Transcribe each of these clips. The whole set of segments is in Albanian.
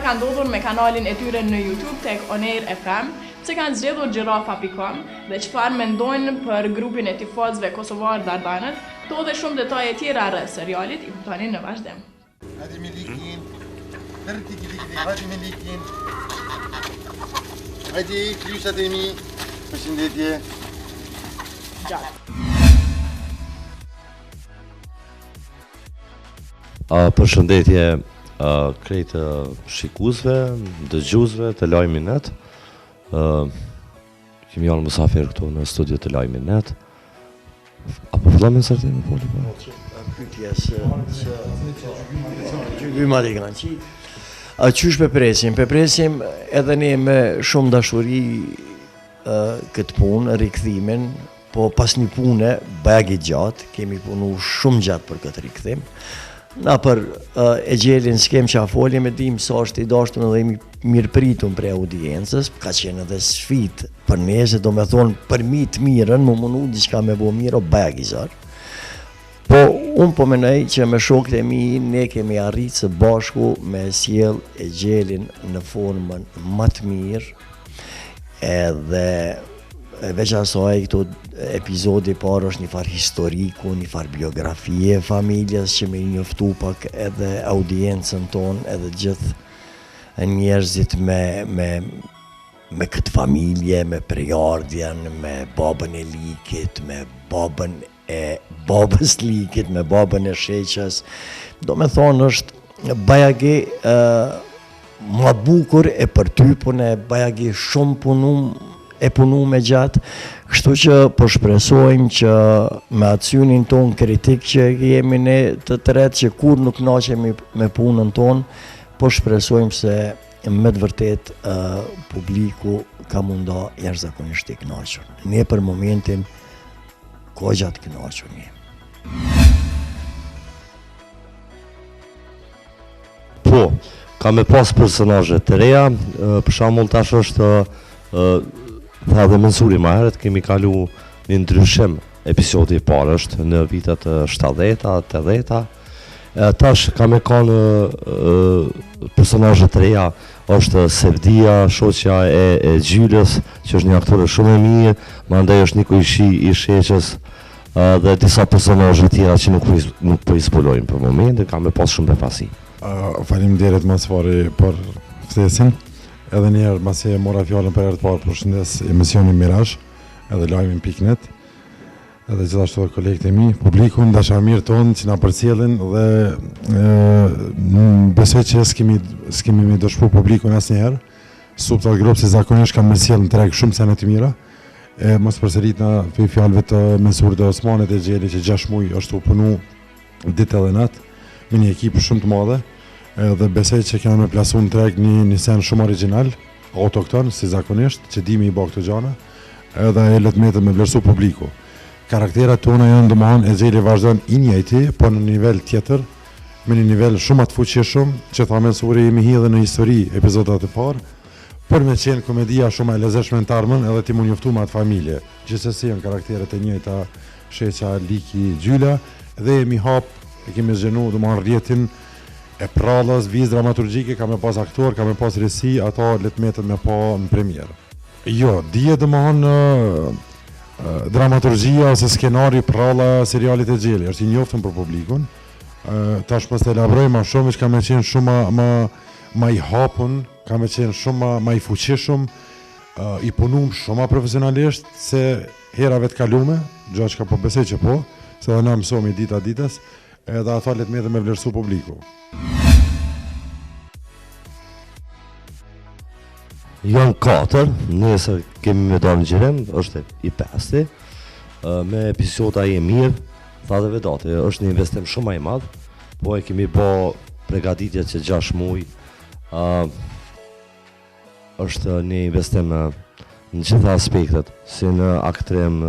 Ka ndodhur me kanalin e tyre në YouTube tek Onair FM, që kanë zgjedhur Gjirafa.com dhe çfarë mendojnë për grupin e tifozëve kosovar Dardanët, këto dhe shumë detaje tjera rreth serialit i kuptoni në vazhdim. Hadi Melikin. Hadi Melikin. Hadi kryusat e mi. Përshëndetje. Gjatë. Përshëndetje krejtë shikuesve, dëgjuesve të Lajmi Net. Kemi janë musafir këtu në studio të Lajmi Net. Apo fillon me sërtim e foli po? Pyetja se gjyma dhe kanë qi. Qysh pe presim edhe ne me shumë dashuri këtë punë, rikthimin, po pas një pune bajagi gjatë, kemi punu shumë gjatë për këtë rikthim. Na për e gjelin s'kem që a folje me dim sa është i dashtun edhe i mirë pritun për audiencës, ka qenë edhe sfit për ne, se do me thonë për mi të mirën, më mundu diçka me bo mirë o bajagizar. Po, unë po menoj që me shokët e mi, ne kemi arritë së bashku me sjell e gjelin në formën më të mirë, edhe veç asaj këto epizodi parë është një farë historiku, një farë biografie familjes që me i njoftu pak edhe audiencën tonë, edhe gjithë njerëzit me këtë familje, me prejardjen, me babën e Likit, me babën e babës Likit, me babën e sheqës. Do me thonë është bajagi ma bukur e përtypun e bajagi shumë e punu me gjatë, kështu që po shpresojmë që me atsyonin ton kritik që jemi ne të tret që kur nuk naqemi me punën ton, po shpresojmë se me të vërtet publiku ka munda jashtëzakonisht i kënaqur. Ne për momentin kogja të kënaqur ne. Po, ka me pas personazhe të reja, për shembull tash është tha dhe Mensuri ma herët, kemi kalu një ndryshim episodi i parë është në vitet 70-ta, 80-ta. Tash ka me kanë personazhe të reja, është Sevdia, shoqja e Gjylës, që është një aktore shumë e mirë, mandej është Niko i sheqës dhe disa personazhe tjera që nuk po i zbulojmë për momentin, ka me pas shumë befasi. Faleminderit mas fari për ftesën. Edhe njerë masi e mora fjallën për herë të parë përshëndes emisionin Miraj, edhe Lajmin.net, edhe gjithashtu dhe kolegët e mi, publikun, dashamirë tonë që na përcjellin dhe besoj që s'kemi me dëshpu publikun asë njerë, Subtal Group si zakonisht kam me sjellën të regë shumë sene të mira, mos përsërit na fjallëve të Mensurit dhe Osmanit e Gjeli që 6 muaj është u punu ditë edhe natë, me një ekip shumë të madhe, dhe besoj që kena me plasu në treg një sen shumë original, autokton, si zakonisht, që dimi i bo këto gjana, edhe e letmetet me vlerësu publiku. Karakterat tona janë domethënë e Gjeli vazhdojnë i njëjti, po në nivel tjetër, me një nivel shumë atë fuqishëm, që tha Mensuri jemi hidhe në histori epizodat e parë, për me qenë komedia shumë e lezetshme në tarmën, edhe ti mu njoftu me atë familje. Gjithsesi janë karakteret e njëjta, sheqa, Liki, Gjyla, dhe jemi hap, e kemi zgjenu domethënë rrjetin e prallës, vizë dramaturgjike, ka me pas aktor, ka me pas resi, ato letmetet me pa në premier. Jo, dije domethënë dramaturgjia ose skenari pralla serialit e Gjeli, është i njoftën për publikun. Tash pas të elaboroj ma shumë, që ka me qenë shumë ma i hapun, ka me qenë shumë ma i fuqishëm, i punum shumë ma profesionalisht, se herave të kalume, gjo që ka po besej që po, se dhe na mësomi dita ditës, edhe ato letmetet me vlerësu publiku. Janë 4, nesër kemi me dalë në gjirim, është i 5, me episoda i mirë, tha dhe vedati, është një investim shumë ma i madhë, po e kemi bo pregaditje që 6 muaj, është një investim në gjitha aspektet, si në aktrim,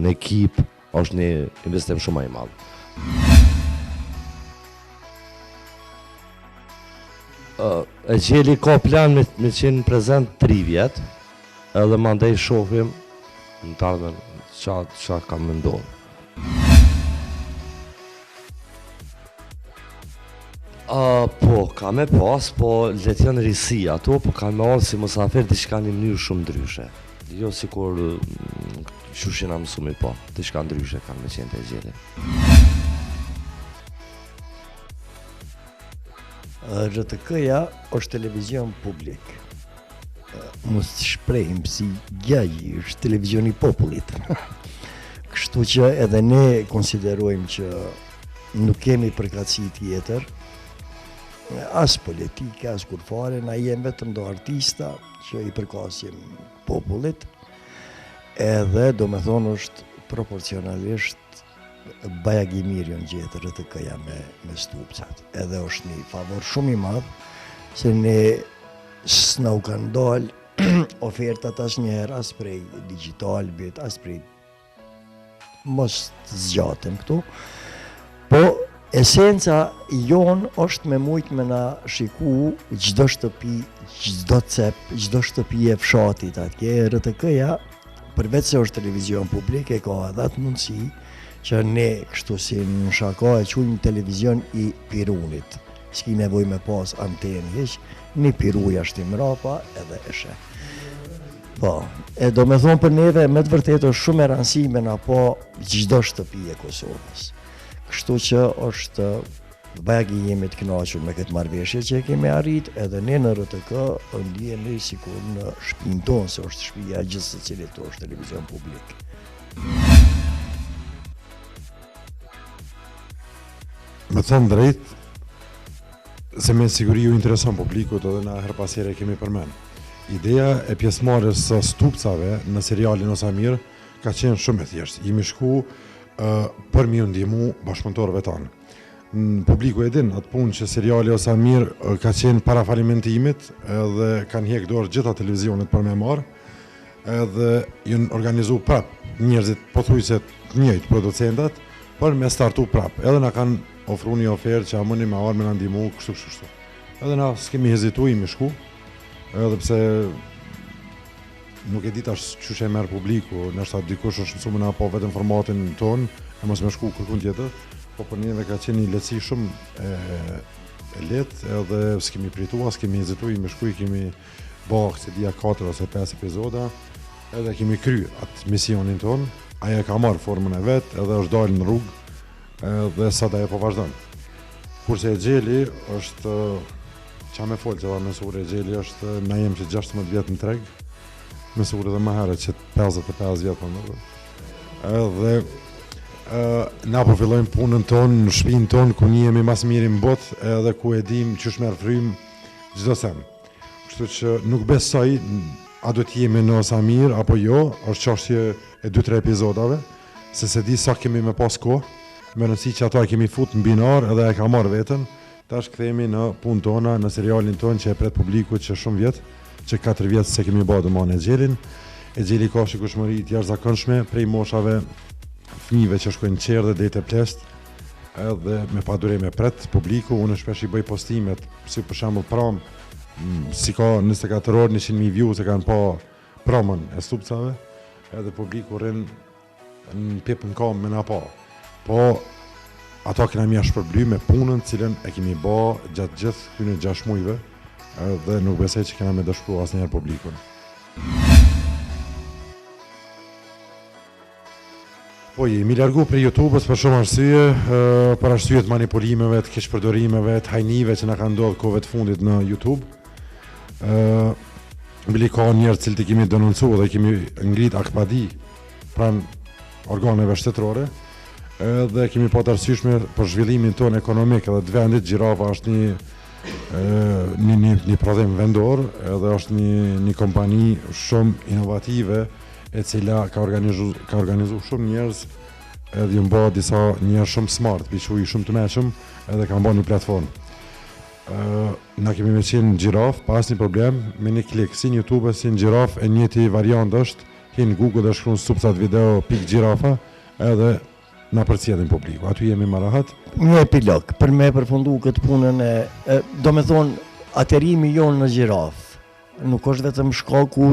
në ekip, është një investim shumë ma i madhë. E Gjeli ka plan me qenë prezent 3 vjetë, edhe mandej shohim në tarmen qa kam mendonë. Po, ka me pas, po let janë risi ato, po kanë me orë si musafir diçka një mënyrë shumë ndryshe. Jo si kur qyshin a mësumi po, diçka ndryshe kanë me qenë të gjele. RTK-ja është televizion publik. Mos të shprehim si gjagji, është televizioni popullit. Kështu që edhe ne konsiderojmë që nuk kemi përkatësi tjetër, as politike, as kur fare, na jemi vetëm do artista që i përkasim popullit, edhe do me thonë është proporcionalisht bajag i mirë janë gjetë RTK-ja me stupcat. Edhe është një favor shumë i madh se ne s'na u kanë dalë ofertat asnjëherë as prej digitalbit, as prej mos të zgjatëm këtu. Po esenca jonë është me mujtë me na shiku çdo shtëpi, çdo cep, çdo shtëpi e fshatit atje. RTK-ja përveç se është televizion publik e ka edhe atë mundësi që ne kështu si në shaka e quajmë televizion i pirunit. S'ki nevoj me pas antenë hiq, një piruja është i mrapa edhe e sheh. Po, e do me thonë për neve me të vërtetë është shumë e rëndësishme na po çdo shtëpi e Kosovës. Kështu që është bagi jemi të kënaqur me këtë marrëveshje që e kemi arrit, edhe ne në RTK ndihemi sikur në shtëpinë tonë se është shtëpia e gjithë secilit është televizion publik. Me thënë drejt, se me siguri ju intereson publikut edhe na her pas here kemi përmend. Ideja e pjesëmarrjes së stupcave në serialin Osamir ka qenë shumë e thjeshtë. Jemi shku për mi ndihmu bashkëpunëtorëve tanë. Publiku e din atë punë që seriali Osamir ka qenë para falimentimit edhe kanë hjek dorë gjitha televizionet për me marë edhe jënë organizu prap njerëzit pothuajse të njëjtë producentat për me startu prap. Edhe na kanë ofru një ofertë që a mëni me arë me në ndihmu kështu. Edhe na s'kemi hezitu i me shku, edhe pse nuk e dit ashtë qysh e merë publiku, nështë atë dikush është mësume na po vetëm formatin tonë, e mos me shku kërkun tjetër, po për njëve ka qenë një letësi shumë e letë, edhe s'kemi pritua, s'kemi hezitu i me shku, i kemi bëhë se dia 4 ose 5 epizoda, edhe kemi kry atë misionin tonë, aja ka marrë formën e vetë, edhe është dalë në rrugë, dhe sot ajo po vazhdon. Kurse e Gjeli është qa me folë që mesur e Gjeli është na jem që 16 vjetë në treg, mesur edhe më herët që 55 vjetë për mërë. Edhe na po fillojmë punën tonë në shpinë tonë ku një jemi mas miri në botë edhe ku e dim që shmerë frymë gjdo sen. Kështu që nuk besoj a do t'jemi në Osamir apo jo, është qashtje e 2-3 epizodave, se di sa kemi me pas kohë, me rëndësi që ato e kemi fut në binar edhe e ka marrë vetën, tash kthehemi në punë tona, në serialin tonë që e pret publikut që shumë vjetë, që 4 vjetë se kemi ba dëman e Gjelin. E Gjeli ka shikueshmëri të jashtëzakonshme prej moshave fëmijëve që shkojnë qerë dhe dete plest, edhe me padurim e pret publiku, unë shpesh i bëj postimet, si për shembull pram, si ka 24 orë 100.000 view se kanë pa pramën e stupcave, edhe publiku rrin në pipën kam me na pa. Po, ato kena mja shpërbly me punën cilën e kemi ba gjatë gjithë këtyne 6 muajve dhe nuk besoj që kena me dëshpru asë njerë publikun. Po, jemi largu për YouTube-ës për shumë arsye, për arsye të manipulimeve, të keqpërdorimeve, të hajnive që na kanë ndodhur kohëve të fundit në YouTube. Bili ka njerë cilë të kemi denoncu dhe kemi ngrit akpadi pranë organeve shtetërore, dhe kemi pa të arsyeshme për zhvillimin tonë ekonomik edhe të vendit. Gjirafa është një prodhim vendor edhe është një kompani shumë inovative e cila ka organizu shumë njerëz edhe ju mba disa njerëz shumë smart, biçuj shumë të meqëm edhe ka mba një platformë. Na kemi me qenë në Gjiraf, pas një problem, me një klik, si në YouTube, si në Gjiraf, e njëti variant është, hinë Google dhe shkruan stupcat video @gjirafa edhe na përcjellim publiku. Aty jemi më rahat. Një epilog, për me përfundu këtë punën do me thonë, aterimi jonë në Gjiraf, nuk është vetëm shkaku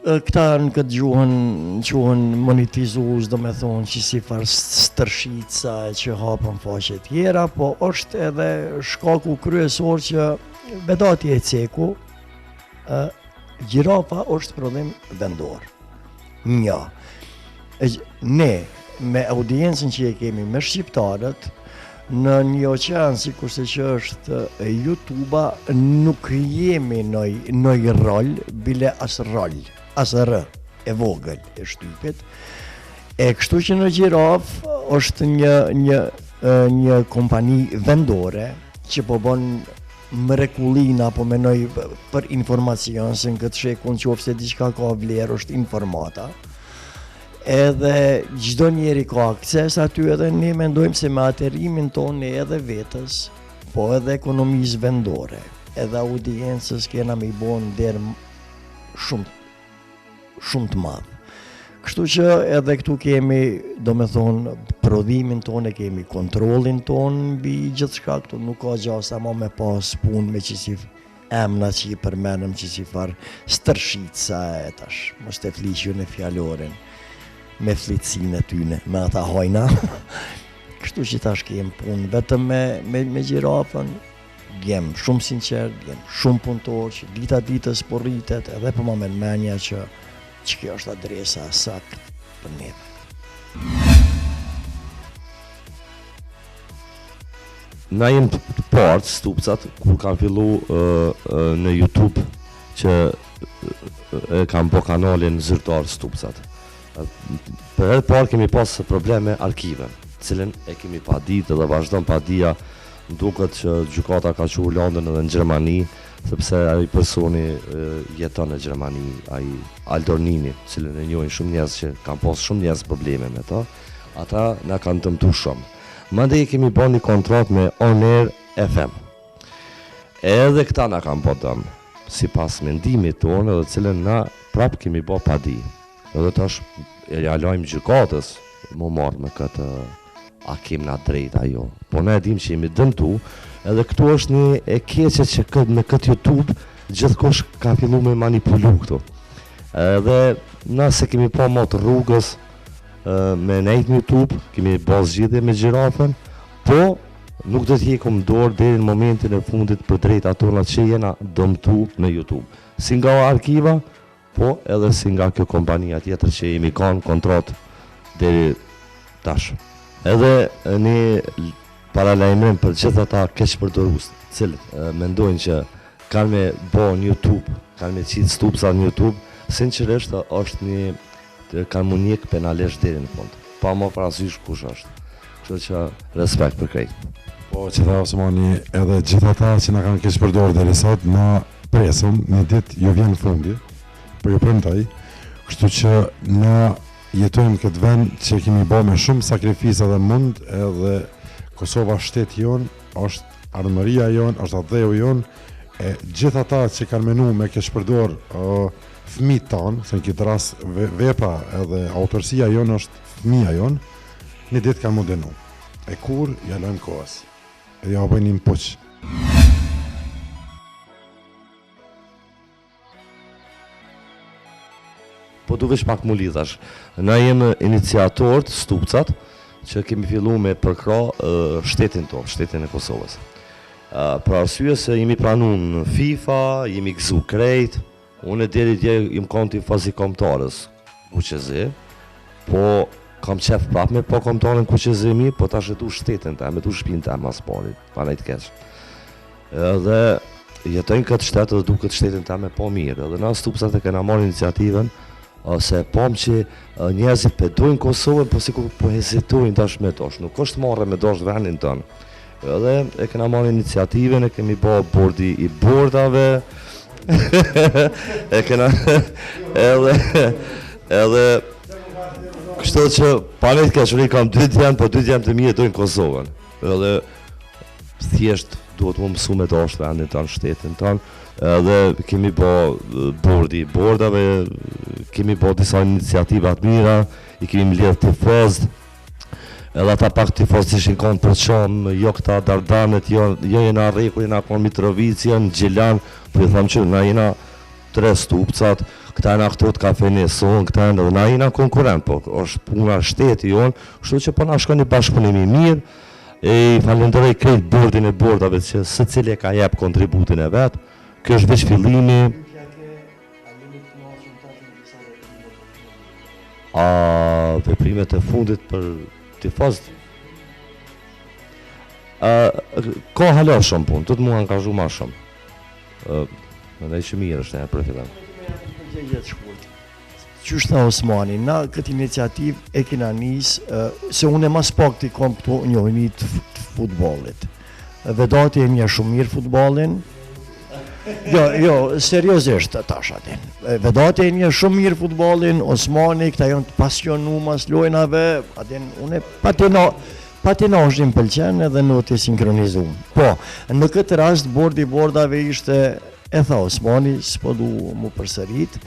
Këta në këtë quhen monetizues, do me thonë që si farë stërshica që hapën faqe tjera, po është edhe shkaku kryesor që vedati e ceku, gjirafa është prodhim vendor. Nja, ne me audiencën që e kemi me shqiptarët, në një oqean si kurse që është YouTube-a, nuk jemi noj rol, bile as rol, as rë, e vogël e shtypit. E kështu që në Gjiraf është një kompani vendore që po bën mrekullina, apo menoj për informacion, se në këtë shekun që ofse diçka ka vlerë është informata. Edhe gjdo njeri ka akses aty, edhe ne mendojmë se me aterimin tonë edhe vetës, po edhe ekonomisë vendore, edhe audiencës kena me i bon derë shumë të madhë. Kështu që edhe këtu kemi, do me thonë, prodhimin tonë, kemi kontrolin tonë mbi gjithë shka, këtu nuk ka gjasa ma me pas punë me që si emna që i përmenëm që si farë stërshica e tash, mos të fliqju në fjallorin, me flitësin e tyne, me ata hojna. Kështu që tash kemë punë, vetëm me gjirafën, jem shumë sinqer, jem shumë punëtor, që dita ditës po rritet, edhe për më menja që kjo është adresa sakt për neve. Na jem të partë stupcat, kur kam fillu në YouTube, që kam po kanalin Zyrtar Stupcat. Për edhe parë kemi pas probleme arkive, cilën e kemi pa ditë dhe vazhdon pa dija, duket që gjykata ka qu Londën edhe në Gjermani, sepse ai personi jeton në Gjermani, ai Aldornini, cilën e njohin shumë njerëz që kanë pas shumë njerëz probleme me ta, ata na kanë dëmtuar shumë. Mandej kemi bën një kontratë me On Air FM. Edhe këta na kanë bërë dëm, sipas mendimit tonë, edhe cilën na prap kemi bë pa di. Edhe tash e lajmë gjykatës më marrë me këtë a kem na drejt ajo. Po ne e dim që jemi dëmtu, edhe këtu është një e keqe që me këtë YouTube gjithkosh ka fillu me manipulu këtu. Edhe na se kemi pa më të rrugës me nejt në YouTube, kemi bërë zgjidhje me gjirafën, po nuk do t'jekum dorë deri në momentin e fundit për drejta tona që jena dëmtu në YouTube. Si nga arkiva, po edhe si nga kjo kompania tjetër që jemi kanë kontratë deri tash. Edhe ne paralajmërim për gjithë ata keqpërdorus, cilët mendojnë që kanë me bo në YouTube, kanë me qitë stupsa në YouTube, sinqerisht është një kanë mu njek penalesh deri në fund, pa më parasysh kush është. Kështu që respekt për krejt. Po që tha Osmani, edhe gjithë ata që na kanë keqpërdorur deri sot, na presëm, një ditë ju vjen fundi, po ju premtoj, kështu që na jetojmë këtë vend që kemi bërë me shumë sakrifisa dhe mund, edhe Kosova shteti jon, është ardhmëria jon, është adheu jon, e gjithë ata që kanë menu me keqpërdor fëmijët tanë, se në këtë rast vepra edhe autorësia jon është fëmija jon, një ditë kanë mu denu. E kur, ja lojmë kohës, edhe ja bëjnë një puq. Po du vesh pak mu lidhash. Na jem iniciatorët, stupcat, që kemi fillu me përkra shtetin tonë, shtetin e Kosovës. Për arsye se jemi pranu në FIFA, jemi gëzu krejt, unë e deri dje jem konti fazi komtarës QQZ, po kam qef prap me po komtarën QQZ mi, po ta shetu shtetin ta, me tu shpin ta mas pari, pa nejt keq. Edhe jetojnë këtë shtetë dhe du këtë shtetin ta me po mirë, edhe na stupcat e kena marrë iniciativen, se pom që njerëzit pedojnë Kosovën, po si ku po hezitojnë tash me dosh, nuk është marrë me dosh vendin tënë. Edhe e kena marrë iniciativen, e kemi bërë bordi i bordave, e kena edhe kështu që panit keqëri kam 2 djemë, po 2 djemë të mi jetojnë Kosovën. Edhe thjesht duhet më mësu me dosh vendin tënë, shtetin tënë, edhe kemi bërë bordi i bordave, kemi bërë disa iniciativat mira, i kemi mbledh tifozët, edhe ata pak tifozët ishin konë për qomë, jo këta Dardanet, jo jena Reku, jena konë Mitrovic, janë Gjilan, po i thamë që na jena 3 stupcat, këta na këto të kafeneson, këta në na jena konkurent, po është puna shteti jonë, kështu që po na shkon një bashkëpunim i mirë, e falenderoj krejt bordin e bordave që secili ka jep kontributin e vet. Kjo është veç fillimi. Veprimet e fundit për tifozët. Ka hala shumë punë, të mua angazhu ma shumë. Mendoj që mirë është për fillim. Qysh tha Osmani, na këtë iniciativë e kena nisë, se unë e mas pak t'i kom këto njohëni të futbollit. Vedati e nje shumë mirë futbollin. Jo, seriozisht tash atin. Vedati e nje shumë mirë futbollin, Osmani, këta janë të pasionu mas lojnave, atin unë patinazhi më pëlqen edhe në të sinkronizum. Po, në këtë rast bordi bordave ishte, e tha Osmani, s'po du mu përsërit,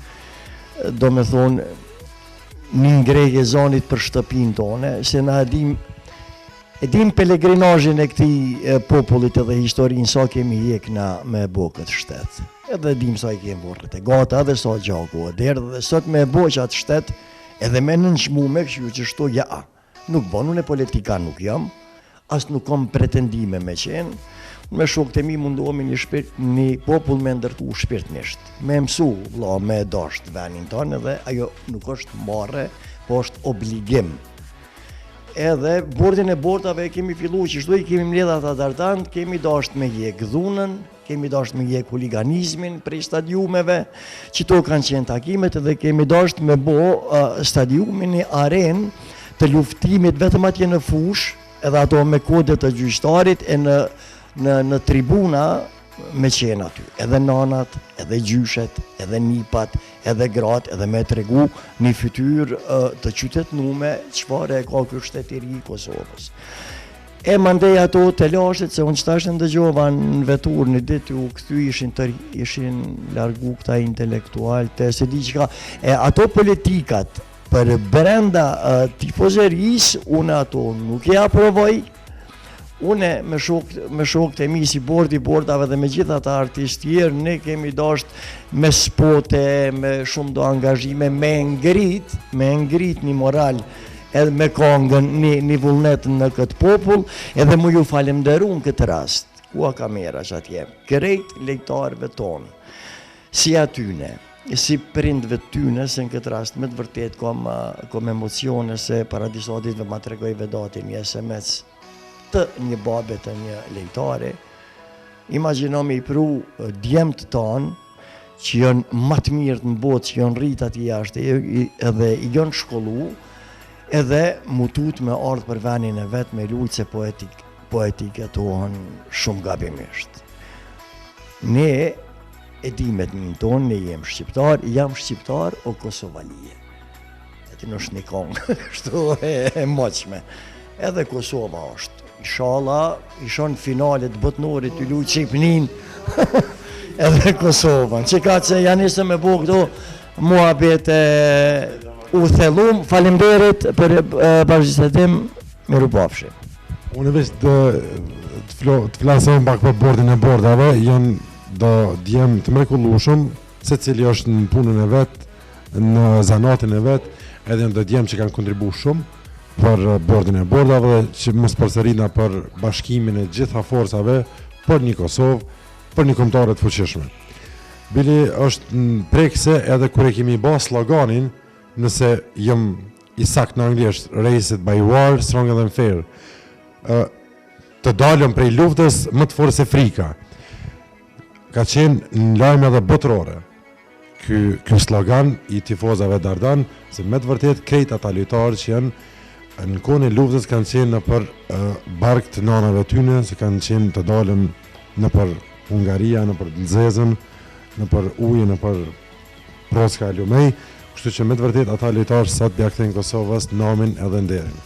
do me thonë një ngrejë e zonit për shtëpin tone, se na edhim pelegrinazhin e këti popullit edhe historinë sa kemi jek na me bo këtë shtet. Edhe edhim sa i kemi borët e gata edhe sa gjaku e derë dhe sot me bo që atë shtet edhe me nënshmu me këshu që shto ja. Nuk bon, unë e politika nuk jam, as nuk kom pretendime me qenë, me shokët e mi mundohemi një popull me ndërtu shpirtnisht, me mësu, me dasht venin tonë edhe ajo nuk është marre, po është obligim. Edhe bordin e bordave kemi fillu që shtu i kemi mledha të dardan, kemi dasht me jek dhunën, kemi dasht me jek huliganizmin prej stadiumeve, që to kanë qenë takimet edhe kemi dasht me bo stadiumin një arenë të luftimit vetëm atje në fush, edhe ato me kodet të gjyqtarit e në tribuna me qenë aty, edhe nanat, edhe gjyshet, edhe nipat, edhe gratë, edhe me tregu një fytyrë të qytetnume çfarë e ka ky shtetëri i Kosovës. E mandej ato të lashtet, se unë qëtash në ndëgjova në vetur një ditë u këthy ishin largu këta intelektualë, se di që ka, ato politikat për brenda tifozeris, unë ato nuk e aprovoj. Une me shokët e mi si bordi bordave dhe me gjitha të artistë tjerë, ne kemi dasht me spote, me shumë do angazhime, me ngrit një moral edhe me kongën një vullnetën në këtë popull, edhe mu ju falemderu në këtë rast, ku a kamera që atje, krejt lejtarëve tonë, si atyne, si prindve tyne, se në këtë rast me të vërtet kom emocione se para disa ditëve ma tregoj Vedati një SMS të një babe të një lejtare. Imagjino me i pru djemët tanë që janë më të mirë në botë, që janë rritë ati jashtë edhe i janë shkollu, edhe mutut me ardhë për venin e vetë me lujtë se poetiketohen shumë gabimisht. Ne e dimet një tonë, ne jem shqiptar o kosovalije. Ati në është një kongë, kështu e moqme. Edhe Kosova është. Inshallah, ishon finalet botënorit të lujtë Qipnin edhe Kosovën. Që ka që janë isë me bo këto muhabet u thellum, falemderit për bashkësetim, miru pafshi. Unë veç të flasëm pak për bordin e bordave, janë do djemë të mrekullueshëm, se cili është në punën e vetë, në zanatin e vetë, edhe në do djemë që kanë kontribu shumë për bordin e bordave, që mos përsërina për bashkimin e gjitha forcave për një Kosovë, për një kombëtare të fuqishme. Bili është në prekse edhe kur e kemi ba sloganin, nëse jëm i sakt në anglisht, raised by war, stronger than fair, të dalëm prej luftës më të fortë se frika. Ka qenë në lajme edhe botërore. Ky slogan i tifozave Dardan, se me të vërtet krejt ata lojtarë që janë në kohën e luftës kanë qenë në për bark të nanave tyne, se kanë qenë të dalën në për Hungaria, në për Nzezën, në për ujë, në për Proska Lumej, kështu që me të vërtet ata lojtarë sot bjakëtejnë Kosovës namin edhe nderin.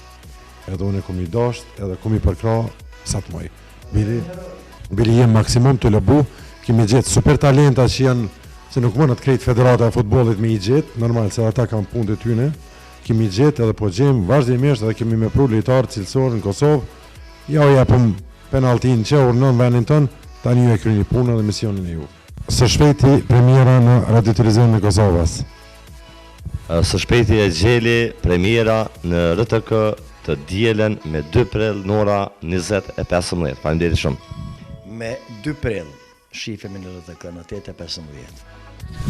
Edhe unë e kom i dasht, edhe kom i përkra, sa të moj. Bili jem maksimum të lëbu, kemi gjithë super talenta që janë, se nuk mënët krejt federata e futbolit me i gjithë, normal se ata kanë punë të tyne, kemi gjithë edhe po gjemë vazhdimisht edhe kemi me pru lojtarë cilësorë në Kosovë, ja o japëm penaltin që urnën venin tënë, tani ju e kryeni punë dhe misionin e ju. Së shpejti premiera në radiotelevizion në Kosovës. Së shpejti e gjeli premiera në RTK të dielen me 2 prill në ora 20:15. Faleminderit shumë. Me 2 prill shifemi në RTK në 8:15.